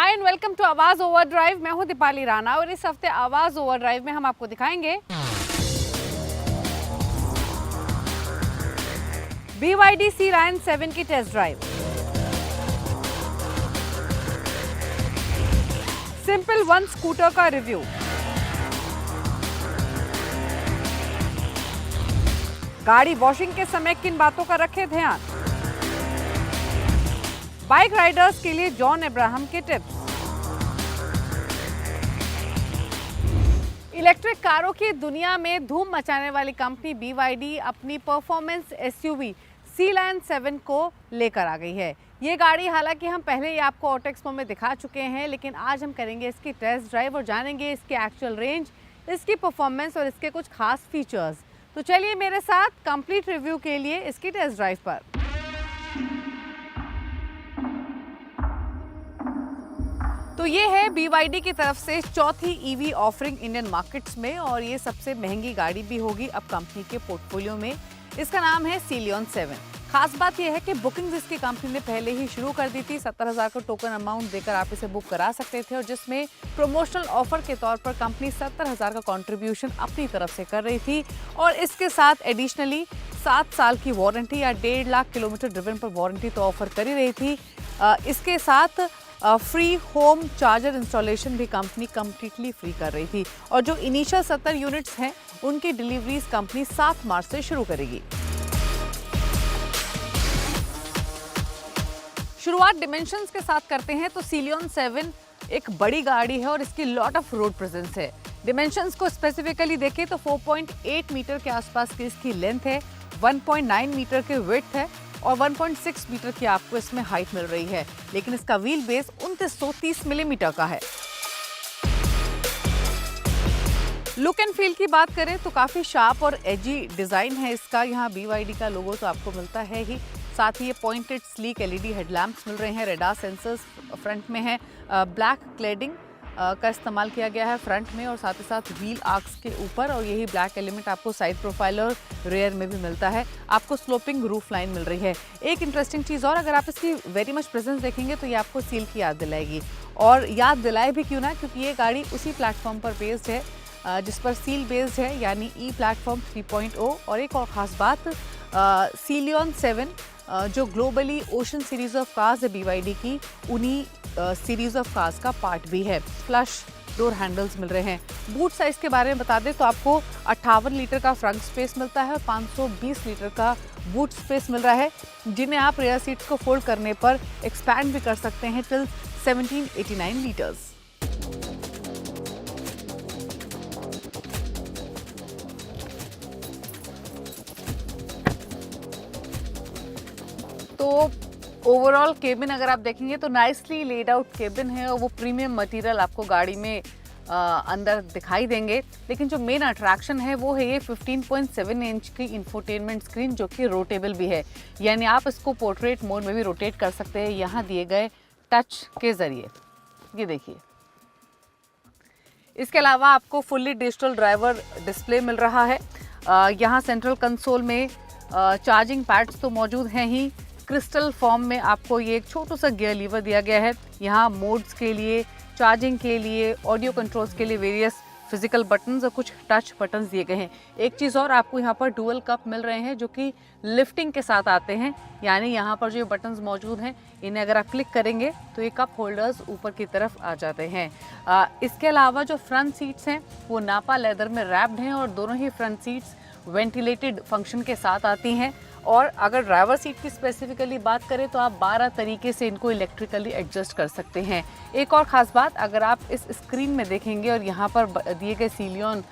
Hi and welcome to आवाज overdrive. मैं हूं दीपाली राणा और इस हफ्ते आवाज ओवरड्राइव में हम आपको दिखाएंगे BYD Sea Lion 7 की test drive, simple one scooter का रिव्यू, गाड़ी वॉशिंग के समय किन बातों का रखें ध्यान, बाइक राइडर्स के लिए जॉन अब्राहम के टिप्स, इलेक्ट्रिक कारों की दुनिया में धूम मचाने वाली कंपनी BYD अपनी परफॉर्मेंस SUV Sea Lion 7 को लेकर आ गई है। ये गाड़ी हालांकि हम पहले ही आपको ऑटो एक्सपो में दिखा चुके हैं, लेकिन आज हम करेंगे इसकी टेस्ट ड्राइव और जानेंगे इसकी एक्चुअल रेंज, इसकी परफॉर्मेंस और इसके कुछ खास फीचर्स। तो चलिए मेरे साथ कंप्लीट रिव्यू के लिए इसकी टेस्ट ड्राइव पर। तो ये है BYD की तरफ से चौथी EV ऑफरिंग इंडियन मार्केट्स में और ये सबसे महंगी गाड़ी भी होगी अब कंपनी के पोर्टफोलियो में। इसका नाम है Sea Lion 7। खास बात यह है कि बुकिंग्स इसकी कंपनी ने पहले ही शुरू कर दी थी। 70,000 का टोकन अमाउंट देकर आप इसे बुक करा सकते थे और जिसमें प्रमोशनल ऑफर के तौर पर कंपनी 70,000 का कंट्रीब्यूशन अपनी तरफ से कर रही थी और इसके साथ एडिशनली 7 साल की वारंटी या 1.5 लाख किलोमीटर ड्रिवन पर वारंटी तो ऑफर कर ही रही थी। इसके साथ फ्री होम चार्जर इंस्टॉलेशन भी कंपनी कम्प्लीटली फ्री कर रही थी और जो इनिशियल 70 यूनिट्स हैं उनकी डिलीवरीज कंपनी 7 मार्च से शुरू करेगी। शुरुआत डिमेंशंस के साथ करते हैं तो Sea Lion 7 एक बड़ी गाड़ी है और इसकी लॉट ऑफ रोड प्रेजेंस है। डिमेंशंस को स्पेसिफिकली देखें तो 4.8 मीटर के आसपास की इसकी लेंथ है, 1.9 मीटर के विड्थ है और 1.6 मीटर की आपको इसमें हाइट मिल रही है, लेकिन इसका व्हील बेस 2930 मिलीमीटर का है। लुक एंड फील की बात करें तो काफी शार्प और एजी डिजाइन है इसका। यहाँ BYD का लोगो तो आपको मिलता है ही, साथ ही ये पॉइंटेड स्लीक LED हेडलैम्प्स मिल रहे हैं, रेडार सेंसर्स फ्रंट में है, ब्लैक क्लेडिंग का इस्तेमाल किया गया है फ्रंट में और साथ ही साथ व्हील आर्क्स के ऊपर और यही ब्लैक एलिमेंट आपको साइड प्रोफाइल और रेयर में भी मिलता है। आपको स्लोपिंग रूफ लाइन मिल रही है। एक इंटरेस्टिंग चीज़ और, अगर आप इसकी वेरी मच प्रेजेंस देखेंगे तो ये आपको सील की याद दिलाएगी और याद दिलाए भी क्यों ना, क्योंकि ये गाड़ी उसी प्लेटफॉर्म पर बेस्ड है जिस पर सील बेस्ड है, यानी ई प्लेटफॉर्म 3.0। और एक और ख़ास बात, Sea Lion 7 जो globally ocean series of cars है BYD की, उन्हीं सीरीज ऑफ कार्स का पार्ट भी है। फ्लश डोर हैंडल्स मिल रहे हैं। बूट साइज के बारे में बता दें तो आपको 58 लीटर का फ्रंट स्पेस मिलता है और 520 लीटर का बूट स्पेस मिल रहा है, जिन्हें आप रेयर सीट्स को फोल्ड करने पर एक्सपैंड भी कर सकते हैं टिल 1789 लीटर्स। तो ओवरऑल केबिन अगर आप देखेंगे तो नाइसली लेड आउट केबिन है और वो प्रीमियम मटेरियल आपको गाड़ी में अंदर दिखाई देंगे। लेकिन जो मेन अट्रैक्शन है वो है ये 15.7 इंच की इंफोटेनमेंट स्क्रीन जो कि रोटेबल भी है, यानी आप इसको पोर्ट्रेट मोड में भी रोटेट कर सकते हैं यहाँ दिए गए टच के ज़रिए। ये देखिए, इसके अलावा आपको फुल्ली डिजिटल ड्राइवर डिस्प्ले मिल रहा है। यहाँ सेंट्रल कंसोल में चार्जिंग पैड्स तो मौजूद हैं ही, क्रिस्टल फॉर्म में आपको ये एक छोटा सा गियर लीवर दिया गया है। यहाँ मोड्स के लिए, चार्जिंग के लिए, ऑडियो कंट्रोल्स के लिए वेरियस फिजिकल बटन्स और कुछ टच बटन्स दिए गए हैं। एक चीज़ और, आपको यहाँ पर डुअल कप मिल रहे हैं जो कि लिफ्टिंग के साथ आते हैं, यानी यहाँ पर जो बटन्स मौजूद हैं इन्हें अगर आप क्लिक करेंगे तो ये कप होल्डर्स ऊपर की तरफ आ जाते हैं। इसके अलावा जो फ्रंट सीट्स हैं वो नापा लेदर में रैप्ड हैं और दोनों ही फ्रंट सीट्स वेंटिलेटेड फंक्शन के साथ आती हैं। और अगर ड्राइवर सीट की स्पेसिफिकली बात करें तो आप 12 तरीके से इनको इलेक्ट्रिकली एडजस्ट कर सकते हैं। एक और ख़ास बात, अगर आप इस स्क्रीन में देखेंगे और यहाँ पर दिए गए Sea Lion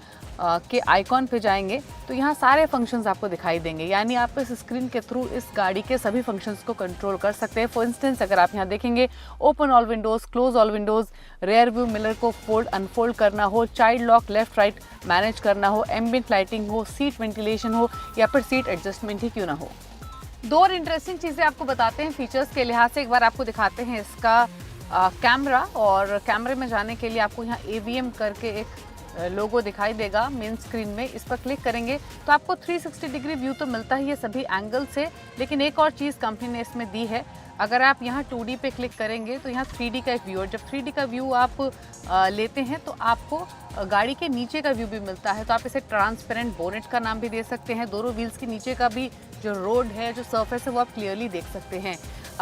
के आइकॉन पे जाएंगे तो यहाँ सारे फंक्शंस आपको दिखाई देंगे, यानी आप इस स्क्रीन के थ्रू इस गाड़ी के सभी फंक्शंस को कंट्रोल कर सकते हैं। फॉर इंस्टेंस, अगर आप यहाँ देखेंगे, open all Windows, close all Windows, rear view mirror को फोल्ड अनफोल्ड करना हो, child lock left right manage करना हो, एम्बिएंट लाइटिंग हो, सीट वेंटिलेशन हो या फिर सीट एडजस्टमेंट ही क्यों ना हो। दो और इंटरेस्टिंग चीज़ें आपको बताते हैं फीचर्स के लिहाज से। एक बार आपको दिखाते हैं इसका कैमरा, और कैमरे में जाने के लिए आपको यहाँ AVM करके एक लोगो दिखाई देगा मेन स्क्रीन में। इस पर क्लिक करेंगे तो आपको 360 डिग्री व्यू तो मिलता ही है सभी एंगल से, लेकिन एक और चीज़ कंपनी ने इसमें दी है, अगर आप यहाँ 2D पे क्लिक करेंगे तो यहाँ 3D का एक व्यू है। जब 3D का व्यू आप लेते हैं तो आपको गाड़ी के नीचे का व्यू भी मिलता है। तो आप इसे ट्रांसपेरेंट बोनेट का नाम भी दे सकते हैं। दोनों व्हील्स के नीचे का भी जो रोड है, जो सरफेस है, वो आप क्लियरली देख सकते हैं।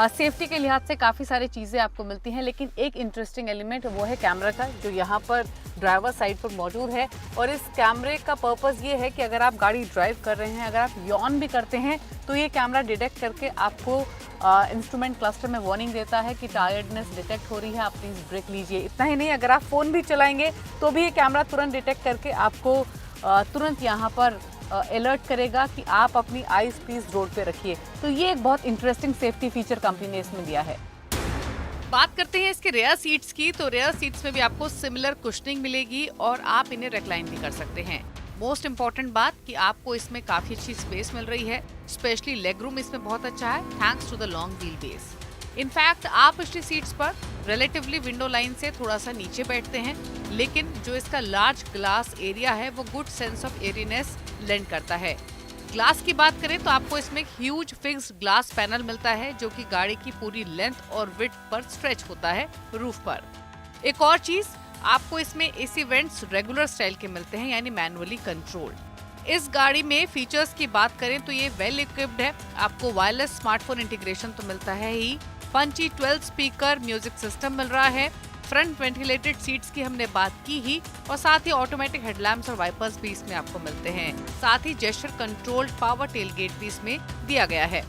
सेफ्टी के लिहाज से काफ़ी सारी चीज़ें आपको मिलती हैं, लेकिन एक इंटरेस्टिंग एलिमेंट वो है कैमरा का, जो यहाँ पर ड्राइवर साइड पर मौजूद है। और इस कैमरे का पर्पस ये है कि अगर आप गाड़ी ड्राइव कर रहे हैं, अगर आप यॉन भी करते हैं, तो ये कैमरा डिटेक्ट करके आपको इंस्ट्रूमेंट क्लस्टर में वार्निंग देता है कि टायर्डनेस डिटेक्ट हो रही है, आप प्लीज़ ब्रेक लीजिए। इतना ही नहीं, अगर आप फ़ोन भी चलाएंगे तो भी ये कैमरा तुरंत डिटेक्ट करके आपको तुरंत यहाँ पर अलर्ट करेगा कि आप अपनी आईज प्लीज रोड पे रखिए। तो ये एक बहुत इंटरेस्टिंग सेफ्टी फीचर कंपनी ने इसमें दिया है। बात करते हैं इसके रेयर सीट्स की, तो रेयर सीट्स में भी आपको सिमिलर कुशनिंग मिलेगी और आप इन्हें रिक्लाइन भी कर सकते हैं। मोस्ट इम्पॉर्टेंट बात कि आपको इसमें काफी अच्छी स्पेस मिल रही है, स्पेशली लेग रूम इसमें बहुत अच्छा है thanks to the long wheel base. In fact आप पिछली सीट्स पर रिलेटिवली विंडो लाइन से थोड़ा सा नीचे बैठते हैं, लेकिन जो इसका लार्ज ग्लास एरिया है वो गुड सेंस ऑफ एयरीनेस लेंड करता है। ग्लास की बात करें तो आपको इसमें ह्यूज फिक्स्ड ग्लास पैनल मिलता है, जो कि गाड़ी की पूरी लेंथ और विड्थ पर स्ट्रेच होता है रूफ पर। एक और चीज, आपको इसमें एसी वेंट्स रेगुलर स्टाइल के मिलते हैं, यानी मैनुअली कंट्रोल्ड। इस गाड़ी में फीचर्स की बात करें तो ये वेल इक्विप्ड है। आपको वायरलेस स्मार्टफोन इंटीग्रेशन तो मिलता है ही, पंची 12 स्पीकर म्यूजिक सिस्टम मिल रहा है, फ्रंट वेंटिलेटेड सीट्स की हमने बात की ही, और साथ ही ऑटोमेटिक हेडलैम्प्स और वाइपर्स भी इसमें आपको मिलते हैं। साथ ही जेस्चर कंट्रोल्ड पावर टेलगेट भी इसमें दिया गया है।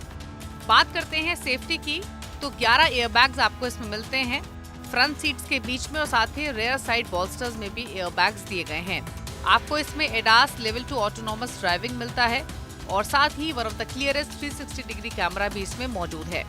बात करते हैं सेफ्टी की, तो 11 एयरबैग्स आपको इसमें मिलते हैं फ्रंट सीट्स के बीच में, और साथ ही रेयर साइड बॉल्स्टर्स में भी एयरबैग्स दिए गए हैं। आपको इसमें एडास लेवल 2 ऑटोनोमस ड्राइविंग मिलता है, और साथ ही one of the clearest 360 degree camera भी इसमें मौजूद है।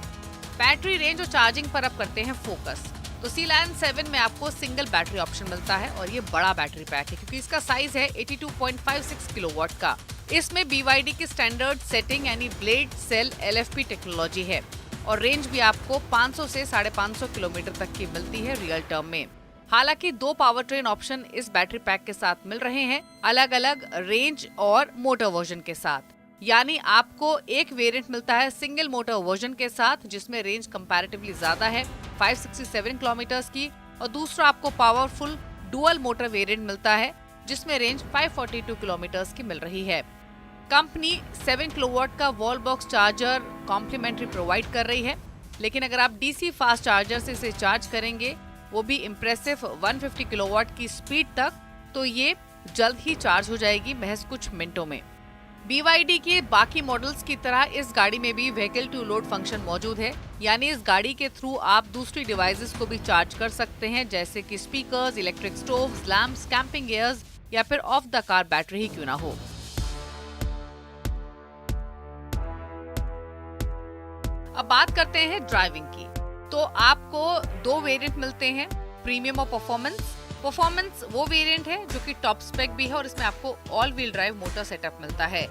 बैटरी रेंज और चार्जिंग पर अब करते हैं फोकस। तो सी लायन 7 में आपको सिंगल बैटरी ऑप्शन मिलता है, और ये बड़ा बैटरी पैक है क्योंकि इसका साइज है 82.56 किलोवाट का। इसमें BYD की स्टैंडर्ड सेटिंग यानी ब्लेड सेल LFP टेक्नोलॉजी है, और रेंज भी आपको 500 से 550 किलोमीटर तक की मिलती है रियल टर्म में। हालांकि 2 पावर ट्रेन ऑप्शन इस बैटरी पैक के साथ मिल रहे हैं, अलग अलग रेंज और मोटर वर्जन के साथ। यानी आपको एक वेरिएंट मिलता है सिंगल मोटर वर्जन के साथ, जिसमें रेंज कंपैरेटिवली ज्यादा है 567 किलोमीटर्स की, और दूसरा आपको पावरफुल डुअल मोटर वेरिएंट मिलता है जिसमें रेंज 542 किलोमीटर्स की मिल रही है। कंपनी 7 किलोवाट का wall box charger complimentary provide कर रही है, लेकिन अगर आप DC फास्ट चार्जर से इसे चार्ज करेंगे, वो भी इम्प्रेसिव 150 किलोवाट की स्पीड तक, तो ये जल्द ही चार्ज हो जाएगी महज कुछ मिनटों में। BYD के बाकी मॉडल्स की तरह इस गाड़ी में भी व्हीकल टू लोड फंक्शन मौजूद है, यानी इस गाड़ी के थ्रू आप दूसरी डिवाइसेस को भी चार्ज कर सकते हैं, जैसे कि speakers, electric stoves, lamps, camping gears या फिर ऑफ द कार बैटरी ही क्यों ना हो। अब बात करते हैं ड्राइविंग की, तो आपको 2 वेरिएंट मिलते हैं, प्रीमियम और परफॉर्मेंस। परफॉर्मेंस वो वेरिएंट है जो कि टॉप स्पेक भी है, और इसमें आपको all wheel drive motor setup मिलता है।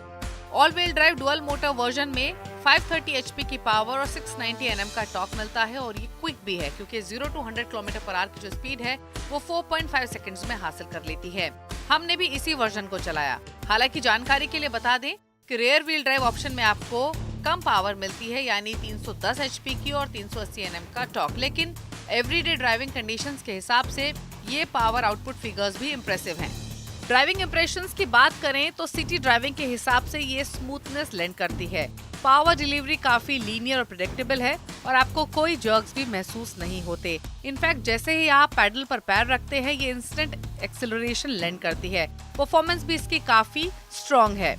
All wheel drive dual motor version में 530 HP की पावर और 690 Nm का टॉर्क मिलता है, और ये क्विक भी है क्योंकि 0 to 100 km/h की जो स्पीड है वो 4.5 सेकंड्स में हासिल कर लेती है। हमने भी इसी वर्जन को चलाया। हालांकि जानकारी के लिए बता दें कि रेयर व्हील ड्राइव ऑप्शन में आपको कम पावर मिलती है, यानी 310 HP की और 380 Nm का टॉर्क, लेकिन एवरीडे ड्राइविंग कंडीशंस के हिसाब से ये पावर आउटपुट फिगर्स भी इम्प्रेसिव हैं। ड्राइविंग इंप्रेशंस की बात करें तो सिटी ड्राइविंग के हिसाब से ये स्मूथनेस लेंड करती है। पावर डिलीवरी काफी लीनियर और प्रेडिक्टेबल है, और आपको कोई जर्क्स भी महसूस नहीं होते। इनफैक्ट जैसे ही आप पैडल पर पैर रखते हैं, ये इंस्टेंट एक्सेलरेशन लेंड करती है। परफॉर्मेंस भी इसकी काफी स्ट्रॉन्ग है।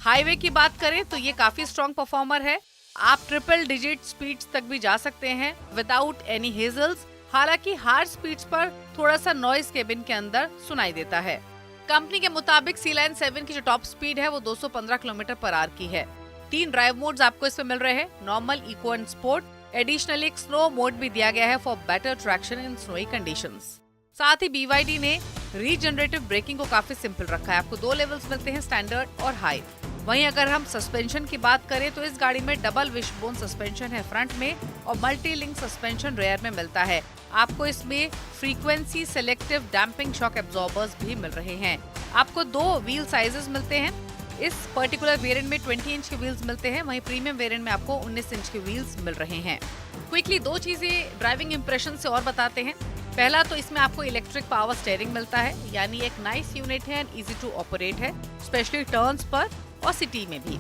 हाईवे की बात करें तो ये काफी स्ट्रॉन्ग परफॉर्मर है। आप ट्रिपल डिजिट स्पीड्स तक भी जा सकते हैं विदाउट एनी हेजल्स। हालांकि हार्ड स्पीड्स पर थोड़ा सा नॉइज केबिन के अंदर सुनाई देता है। कंपनी के मुताबिक सी लायन 7 की जो टॉप स्पीड है वो 215 km/h की है। 3 ड्राइव मोड्स आपको इसमें मिल रहे हैं, normal, eco and sport. Additionally एक स्नो मोड भी दिया गया है for better traction in snowy conditions. साथ ही BYD ने रीजनरेटिव ब्रेकिंग को काफी सिंपल रखा है। आपको 2 लेवल्स मिलते हैं, स्टैंडर्ड और हाई। वहीं अगर हम सस्पेंशन की बात करें तो इस गाड़ी में डबल विशबोन सस्पेंशन है फ्रंट में, और मल्टी लिंक सस्पेंशन रेयर में मिलता है। आपको इसमें frequency selective damping shock absorbers भी मिल रहे हैं। आपको 2 व्हील साइजेस मिलते हैं। इस पर्टिकुलर वेरिएंट में 20 इंच के व्हील्स मिलते हैं, वहीं प्रीमियम वेरिएंट में आपको 19 इंच के व्हील्स मिल रहे हैं। क्विकली दो चीजें ड्राइविंग इंप्रेशन से और बताते हैं। पहला तो इसमें आपको इलेक्ट्रिक पावर स्टीयरिंग मिलता है, यानी एक नाइस यूनिट है एंड इजी टू ऑपरेट है, स्पेशली टर्न्स पर और सिटी में भी।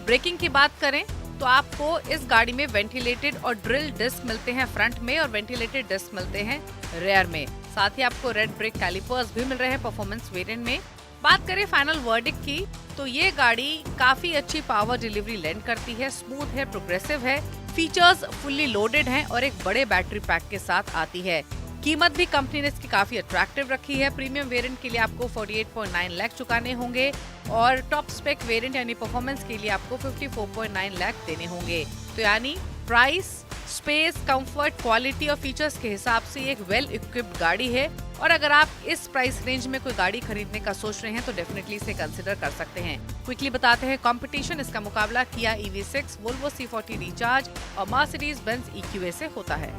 ब्रेकिंग की बात करें तो आपको इस गाड़ी में वेंटिलेटेड और ड्रिल डिस्क मिलते हैं फ्रंट में और वेंटिलेटेड डिस्क मिलते हैं रेयर में। साथ ही आपको रेड ब्रेक कैलिपर्स भी मिल रहे हैं परफॉर्मेंस वेरिएंट में। बात करें फाइनल वर्डिक्ट की तो ये गाड़ी काफी अच्छी पावर डिलीवरी लैंड करती है, स्मूथ है, प्रोग्रेसिव है, फीचर्स फुल्ली लोडेड हैं और एक बड़े बैटरी पैक के साथ आती है। कीमत भी कंपनी ने इसकी काफी अट्रैक्टिव रखी है। प्रीमियम वेरिएंट के लिए आपको 48.9 लाख चुकाने होंगे और टॉप स्पेक वेरिएंट यानी परफॉर्मेंस के लिए आपको 54.9 लाख देने होंगे। तो यानी प्राइस, स्पेस, कंफर्ट, क्वालिटी और फीचर्स के हिसाब से एक वेल इक्विप्ड गाड़ी है और अगर आप इस प्राइस रेंज में कोई गाड़ी खरीदने का सोच रहे हैं तो डेफिनेटली इसे कंसिडर कर सकते हैं। क्विकली बताते हैं कंपटीशन। इसका मुकाबला किया EV6, वोल्वो C40 रिचार्ज और मर्सिडीज बेंज EQA से होता है।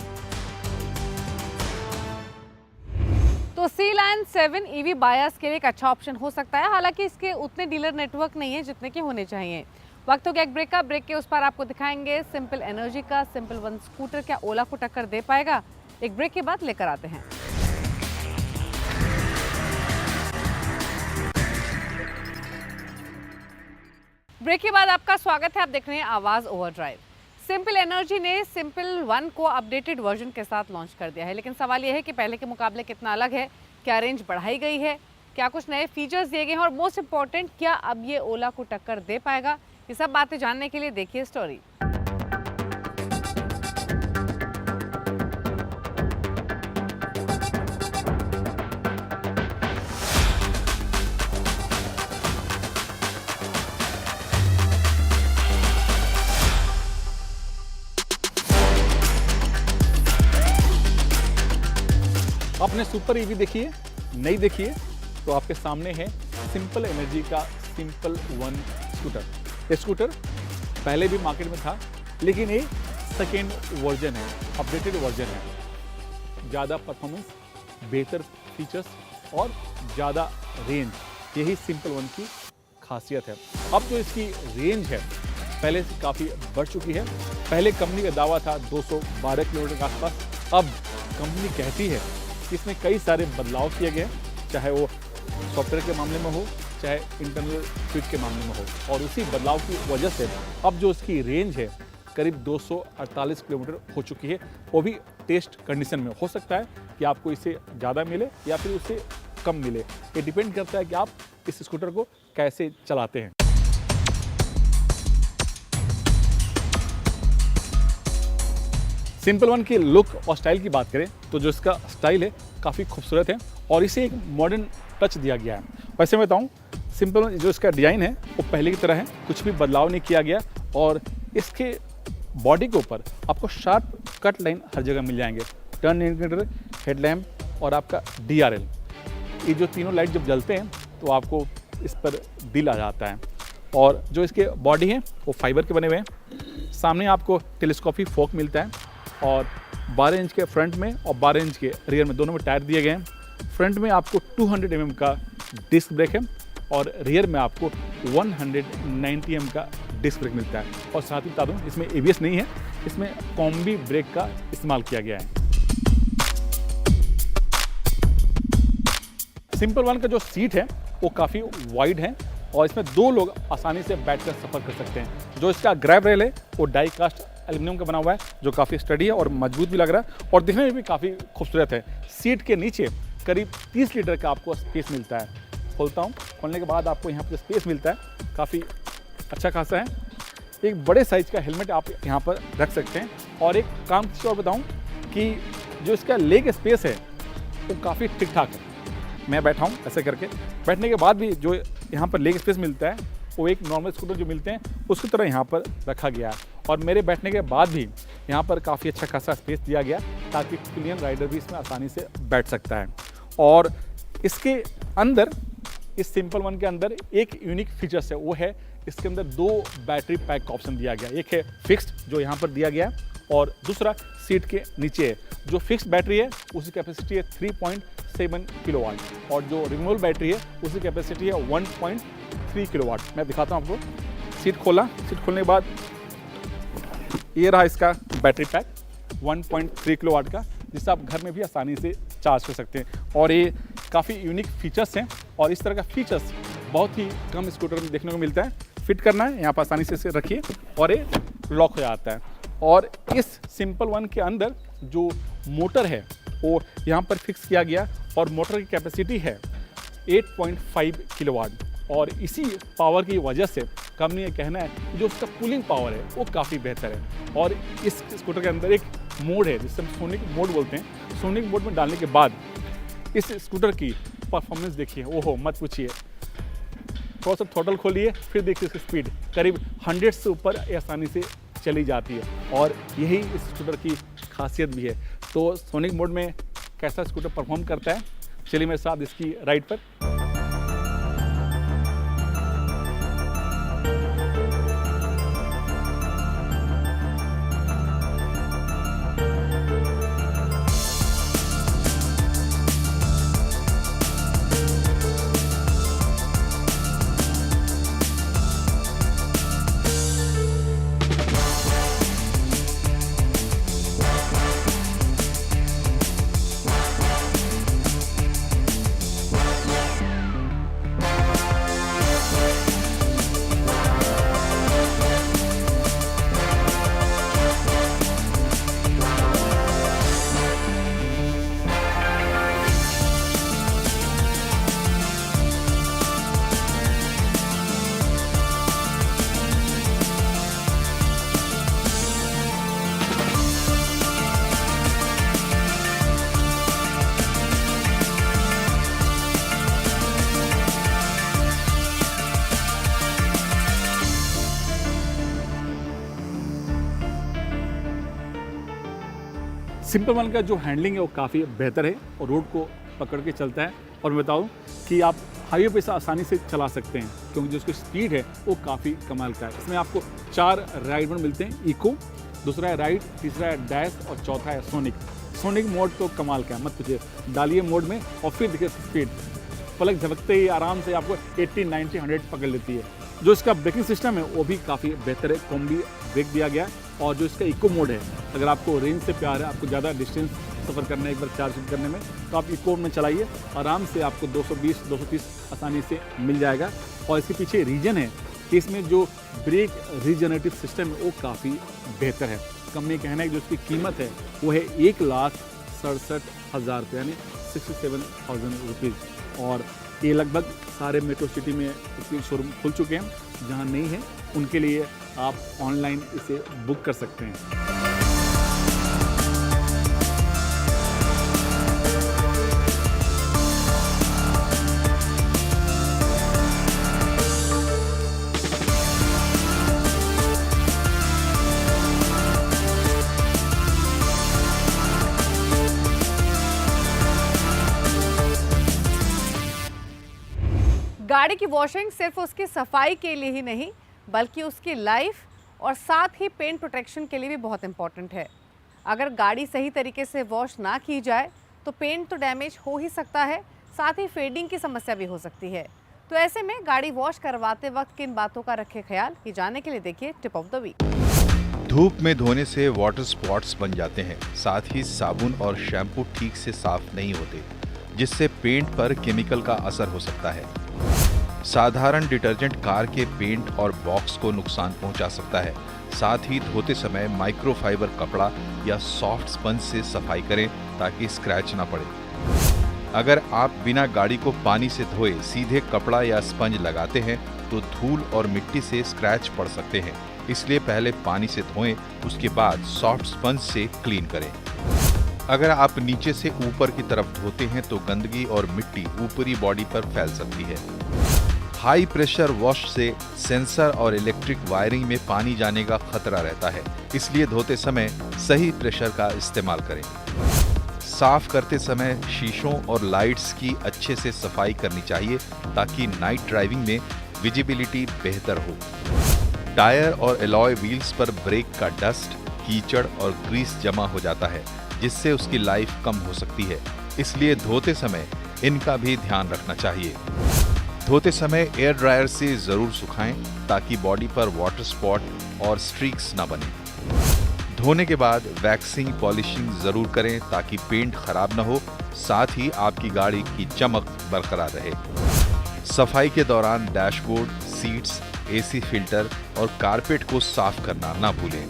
तो C-Line 7 EV बायर्स के लिए एक अच्छा ऑप्शन हो सकता है, हालांकि इसके उतने डीलर नेटवर्क नहीं है जितने के होने चाहिए। वक्त हो गया एक ब्रेक का। ब्रेक के उस पर आपको दिखाएंगे सिंपल एनर्जी का सिंपल वन स्कूटर क्या ओला को टक्कर दे पाएगा। एक ब्रेक के बाद लेकर आते हैं। ब्रेक के बाद आपका स्वागत है। आप देख रहे हैं आवाज ओवरड्राइव। सिंपल एनर्जी ने सिंपल वन को अपडेटेड वर्जन के साथ लॉन्च कर दिया है, लेकिन सवाल यह है कि पहले के मुकाबले कितना अलग है, क्या रेंज बढ़ाई गई है, क्या कुछ नए फीचर्स दिए गए हैं और मोस्ट इम्पोर्टेंट क्या अब ये ओला को टक्कर दे पाएगा। ये सब बातें जानने के लिए देखिए स्टोरी। आपने सुपर ईवी देखी है, नहीं देखी है तो आपके सामने है सिंपल एनर्जी का सिंपल वन स्कूटर। ये स्कूटर पहले भी मार्केट में था, लेकिन ये सेकेंड वर्जन है, अपडेटेड वर्जन है। ज़्यादा परफॉर्मेंस, बेहतर फीचर्स और ज़्यादा रेंज, यही सिंपल वन की खासियत है। अब जो इसकी रेंज है पहले से काफ़ी बढ़ चुकी है। पहले कंपनी का दावा था 212 किलोमीटर के आसपास, अब कंपनी कहती है कि इसमें कई सारे बदलाव किए गए, चाहे वो सॉफ्टवेयर के मामले में हो, चाहे इंटरनल फिट के मामले में हो, और उसी बदलाव की वजह से अब जो इसकी रेंज है करीब 248 किलोमीटर हो चुकी है। वो भी टेस्ट कंडीशन में। हो सकता है कि आपको इससे ज़्यादा मिले या फिर उससे कम मिले, ये डिपेंड करता है कि आप इस स्कूटर को कैसे चलाते हैं। सिंपल वन की लुक और स्टाइल की बात करें तो जो इसका स्टाइल है काफ़ी खूबसूरत है और इसे एक मॉडर्न टच दिया गया है। वैसे मैं बताऊँ, सिंपल वन जो इसका डिज़ाइन है वो पहले की तरह है, कुछ भी बदलाव नहीं किया गया और इसके बॉडी के ऊपर आपको शार्प कट लाइन हर जगह मिल जाएंगे। टर्न इंडिकेटर, हेडलैम्प और आपका DRL, ये जो तीनों लाइट जब जलते हैं तो आपको इस पर दिल आ जाता है। और जो इसके बॉडी हैं वो फाइबर के बने हुए हैं। सामने आपको टेलीस्कोपिक फोक मिलता है और 12 इंच के फ्रंट में और 12 इंच के रियर में, दोनों में टायर दिए गए हैं। फ्रंट में आपको 200 mm का डिस्क ब्रेक है और रियर में आपको 190 mm का डिस्क ब्रेक मिलता है। और साथ ही बता दूँ, इसमें ABS नहीं है, इसमें कॉम्बी ब्रेक का इस्तेमाल किया गया है। सिंपल वन का जो सीट है वो काफ़ी वाइड है और इसमें 2 लोग आसानी से बैठकर सफ़र कर सकते हैं। जो इसका ग्रैब रेल है वो डाई कास्ट एल्यूमिनियम का बना हुआ है, जो काफ़ी स्टडी है और मजबूत भी लग रहा है और दिखने में भी काफ़ी खूबसूरत है। सीट के नीचे करीब 30 लीटर का आपको स्पेस मिलता है। खोलता हूँ, खोलने के बाद आपको यहाँ पर स्पेस मिलता है, काफ़ी अच्छा खासा है। एक बड़े साइज का हेलमेट आप यहाँ पर रख सकते हैं। और एक काम की और बताऊँ कि जो इसका लेग स्पेस है वो काफ़ी ठीक ठाक है। मैं बैठा हूँ ऐसे करके, बैठने के बाद भी जो यहाँ पर लेग स्पेस मिलता है वो एक नॉर्मल स्कूटर जो मिलते हैं उसकी तरह यहाँ पर रखा गया है। और मेरे बैठने के बाद भी यहाँ पर काफ़ी अच्छा खासा स्पेस दिया गया ताकि पिलियन राइडर भी इसमें आसानी से बैठ सकता है। और इसके अंदर, इस सिंपल वन के अंदर एक यूनिक फीचर्स है, वो है इसके अंदर 2 बैटरी पैक का ऑप्शन दिया गया। एक है फिक्स्ड जो यहाँ पर दिया गया है और दूसरा सीट के नीचे है। जो फिक्स्ड बैटरी है उसकी कैपेसिटी है 3.7 किलोवाट और जो रिमूवेबल बैटरी है उसकी कैपेसिटी है 1.3 किलोवाट। मैं दिखाता हूँ आपको। सीट खोला, सीट खोलने के बाद ये रहा इसका बैटरी पैक। 1.3 किलोवाट का, जिससे आप घर में भी आसानी से चार्ज कर सकते हैं। और ये काफ़ी यूनिक फीचर्स हैं और इस तरह का फीचर्स बहुत ही कम स्कूटर में देखने को मिलता है। फिट करना है, यहाँ पर आसानी से इसे रखिए और ये लॉक हो जाता है। और इस सिंपल वन के अंदर जो मोटर है वो यहाँ पर फिक्स किया गया और मोटर की कैपेसिटी है 8.5 किलोवाट। और इसी पावर की वजह से कंपनी का कहना है कि जो उसका कूलिंग पावर है वो काफ़ी बेहतर है। और इस स्कूटर के अंदर एक मोड है जिसे हम सोनिक मोड बोलते हैं। सोनिक मोड में डालने के बाद इस स्कूटर की परफॉर्मेंस देखिए, ओहो मत पूछिए। थोड़ा सा थ्रॉटल खोलिए, फिर देखिए इसकी स्पीड करीब 100 से ऊपर आसानी से चली जाती है और यही इस स्कूटर की खासियत भी है। तो सोनिक मोड में कैसा स्कूटर परफॉर्म करता है, चलिए मेरे साथ इसकी राइड पर। सिंपल वन का जो हैंडलिंग है वो काफ़ी बेहतर है और रोड को पकड़ के चलता है। और मैं बताऊँ कि आप हाईवे पे से आसानी से चला सकते हैं क्योंकि जो उसकी स्पीड है वो काफ़ी कमाल का है। इसमें आपको 4 राइड मोड मिलते हैं, इको, दूसरा है राइड, तीसरा है डैश और चौथा है सोनिक। सोनिक मोड तो कमाल का है, मत पूछिए। डालिए मोड में और फिर देखिए स्पीड, पलक झपकते ही आराम से आपको 80, 90, 100 पकड़ लेती है। जो इसका ब्रेकिंग सिस्टम है वो भी काफ़ी बेहतर है, कॉम्बी ब्रेक दिया गया है। और जो इसका इको मोड है, अगर आपको रेंज से प्यार है, आपको ज़्यादा डिस्टेंस सफ़र करना है एक बार चार्जिंग करने में, तो आप इको में चलाइए, आराम से आपको 220, 230 आसानी से मिल जाएगा। और इसके पीछे रीजन है कि इसमें जो ब्रेक रीजनरेटिव सिस्टम है वो काफ़ी बेहतर है। कंपनी कहना है कि जो इसकी कीमत है वो है 1,67,000 रुपये, यानी 67,000 रुपीज़। और ये लगभग सारे मेट्रो सिटी में इसके शोरूम खुल चुके हैं। जहाँ नहीं है उनके लिए आप ऑनलाइन इसे बुक कर सकते हैं। गाड़ी की वॉशिंग सिर्फ उसकी सफाई के लिए ही नहीं बल्कि उसकी लाइफ और साथ ही पेंट प्रोटेक्शन के लिए भी बहुत इंपॉर्टेंट है। अगर गाड़ी सही तरीके से वॉश ना की जाए तो पेंट तो डैमेज हो ही सकता है, साथ ही फेडिंग की समस्या भी हो सकती है। तो ऐसे में गाड़ी वॉश करवाते वक्त किन बातों का रखें ख्याल, ये जानने के लिए देखिए टिप ऑफ द वीक। धूप में धोने से वाटर स्पॉट्स बन जाते हैं, साथ ही साबुन और शैम्पू ठीक से साफ नहीं होते, जिससे पेंट पर केमिकल का असर हो सकता है। साधारण डिटर्जेंट कार के पेंट और बॉक्स को नुकसान पहुंचा सकता है। साथ ही धोते समय माइक्रोफाइबर कपड़ा या सॉफ्ट स्पंज से सफाई करें ताकि स्क्रैच ना पड़े। अगर आप बिना गाड़ी को पानी से धोए सीधे कपड़ा या स्पंज लगाते हैं तो धूल और मिट्टी से स्क्रैच पड़ सकते हैं, इसलिए पहले पानी से धोएं, उसके बाद सॉफ्ट स्पंज से क्लीन करें। अगर आप नीचे से ऊपर की तरफ धोते हैं तो गंदगी और मिट्टी ऊपरी बॉडी पर फैल सकती है। हाई प्रेशर वॉश से सेंसर और इलेक्ट्रिक वायरिंग में पानी जाने का खतरा रहता है, इसलिए धोते समय सही प्रेशर का इस्तेमाल करें। साफ करते समय शीशों और लाइट्स की अच्छे से सफाई करनी चाहिए ताकि नाइट ड्राइविंग में विजिबिलिटी बेहतर हो। टायर और एलॉय व्हील्स पर ब्रेक का डस्ट, कीचड़ और ग्रीस जमा हो जाता है, जिससे उसकी लाइफ कम हो सकती है, इसलिए धोते समय इनका भी ध्यान रखना चाहिए। धोते समय एयर ड्रायर से जरूर सुखाएं ताकि बॉडी पर वाटर स्पॉट और स्ट्रीक्स न बने। धोने के बाद वैक्सिंग पॉलिशिंग जरूर करें ताकि पेंट खराब न हो, साथ ही आपकी गाड़ी की चमक बरकरार रहे। सफाई के दौरान डैशबोर्ड, सीट्स, एसी फिल्टर और कारपेट को साफ करना ना भूलें।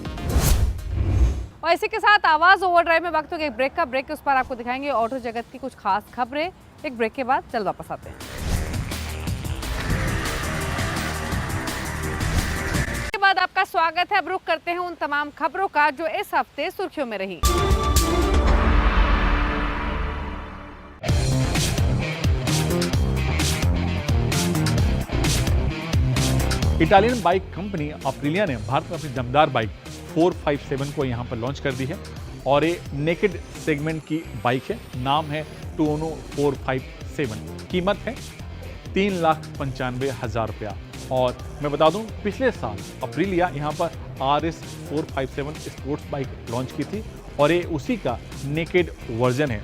और इसी के साथ आवाज़ ओवरड्राइव में वक्त हो गया एक ब्रेक का। ब्रेक के उस पर आपको दिखाएंगे ऑटो जगत की कुछ खास खबरें। एक ब्रेक के बाद जल्द वापस आते हैं। के बाद आपका स्वागत है। अब रुख करते हैं उन तमाम खबरों का जो इस हफ्ते सुर्खियों में रही। इटालियन बाइक कंपनी अप्रिलिया ने भारत में अपनी दमदार बाइक 457 को यहां पर लॉन्च कर दी है और ये नेकेड सेगमेंट की बाइक है। नाम है टूनो 457। कीमत है 3,95,000 रुपया। और मैं बता दूं, पिछले साल अप्रिलिया यहां पर RS 457 स्पोर्ट्स बाइक लॉन्च की थी और ये उसी का नेकेड वर्जन है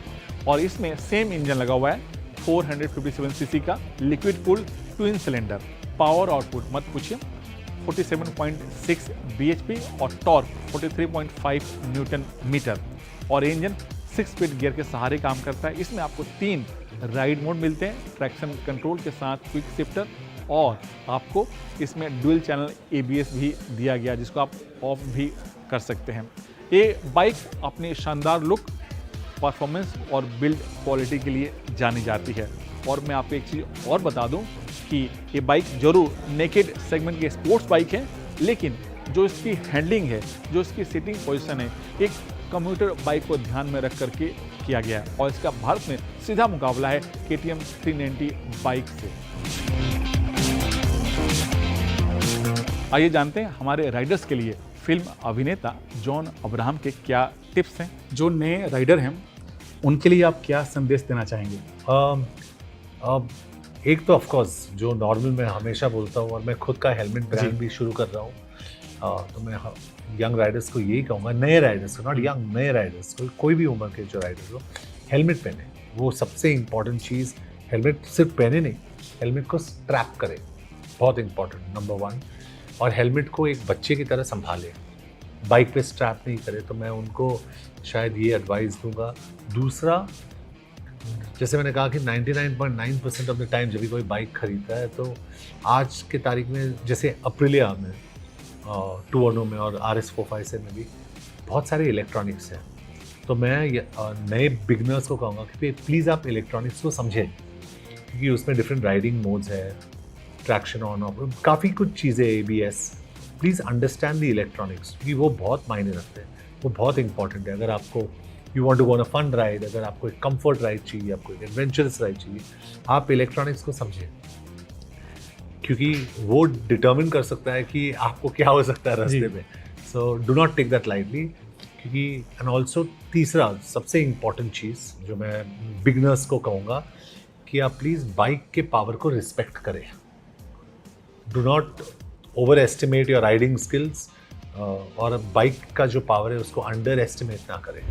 और इसमें सेम इंजन लगा हुआ है। 457 सीसी का liquid cooled twin cylinder. Power output मत पूछिए, 47.6 bhp और टॉर्क 43.5 न्यूटन मीटर और इंजन 6 स्पीड गियर के सहारे काम करता है। इसमें आपको 3 राइड मोड मिलते हैं, ट्रैक्शन कंट्रोल के साथ क्विक शिफ्टर, और आपको इसमें डुअल चैनल ABS भी दिया गया जिसको आप ऑफ भी कर सकते हैं। ये बाइक अपनी शानदार लुक, परफॉर्मेंस और बिल्ड क्वालिटी के लिए जानी जाती है। और मैं आपको एक चीज़ और बता दूं कि ये बाइक जरूर नेकेड सेगमेंट की स्पोर्ट्स बाइक है, लेकिन जो इसकी हैंडलिंग है, जो इसकी सीटिंग पोजीशन है, एक कम्यूटर बाइक को ध्यान में रख करके किया गया है और इसका भारत में सीधा मुकाबला है KTM 390 बाइक से। आइए जानते हैं हमारे राइडर्स के लिए फिल्म अभिनेता जॉन अब्राहम के क्या टिप्स हैं। जो नए राइडर हैं उनके लिए आप क्या संदेश देना चाहेंगे? एक तो ऑफकोर्स जो नॉर्मल मैं हमेशा बोलता हूँ और मैं खुद का हेलमेट ब्रांड भी शुरू कर रहा हूँ, तो मैं यंग राइडर्स को यही कहूँगा, नए राइडर्स को, नॉट यंग, नए राइडर्स को, कोई भी उम्र के जो राइडर्स हो, हेलमेट पहने। वो सबसे इम्पॉर्टेंट चीज़, हेलमेट सिर्फ पहने नहीं, हेलमेट को स्ट्रैप करें, बहुत इंपॉर्टेंट, नंबर 1। और हेलमेट को एक बच्चे की तरह संभालें, बाइक पे स्ट्रैप नहीं करे, तो मैं उनको शायद ये एडवाइस दूंगा। दूसरा, जैसे मैंने कहा कि 99.9% ऑफ द टाइम जब भी कोई बाइक खरीदता है तो आज के तारीख में, जैसे अप्रिलिया में, टूनो में और RS 457 में भी बहुत सारे इलेक्ट्रॉनिक्स हैं। तो मैं नए बिगनर्स को कहूँगा कि प्लीज़ आप इलेक्ट्रॉनिक्स को समझें, क्योंकि उसमें डिफरेंट राइडिंग मोड्स है, ट्रैक्शन ऑन ऑफ, काफ़ी कुछ चीज़ें, ABS। Please understand the electronics, क्योंकि वो बहुत मायने रखते हैं, वो बहुत इंपॉर्टेंट है। अगर आपको you want to go on a fun ride, अगर आपको एक कंफर्ट राइड चाहिए, आपको एक एडवेंचरस राइड चाहिए, आप इलेक्ट्रॉनिक्स को समझें, क्योंकि वो डिटर्मिन कर सकता है कि आपको क्या हो सकता है रास्ते में। So do not take that lightly, क्योंकि एंड ऑल्सो तीसरा सबसे इम्पॉर्टेंट चीज़ जो मैं बिगनर्स को कहूँगा कि आप प्लीज़ बाइक के पावर को रिस्पेक्ट करें। Do not over estimate your riding skills, और बाइक का जो पावर है उसको अंडर एस्टिमेट ना करें।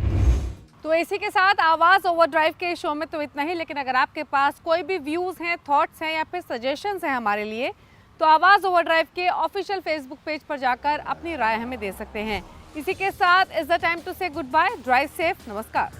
तो इसी के साथ आवाज़ ओवरड्राइव के शो में तो इतना ही, लेकिन अगर आपके पास कोई भी व्यूज़ हैं, थॉट्स हैं या फिर सजेशंस हैं हमारे लिए, तो आवाज़ ओवरड्राइव के ऑफिशियल फेसबुक पेज पर जाकर अपनी राय हमें दे सकते हैं। इसी के साथ इट्स द टाइम टू से गुड बाय, ड्राइव सेफ, नमस्कार।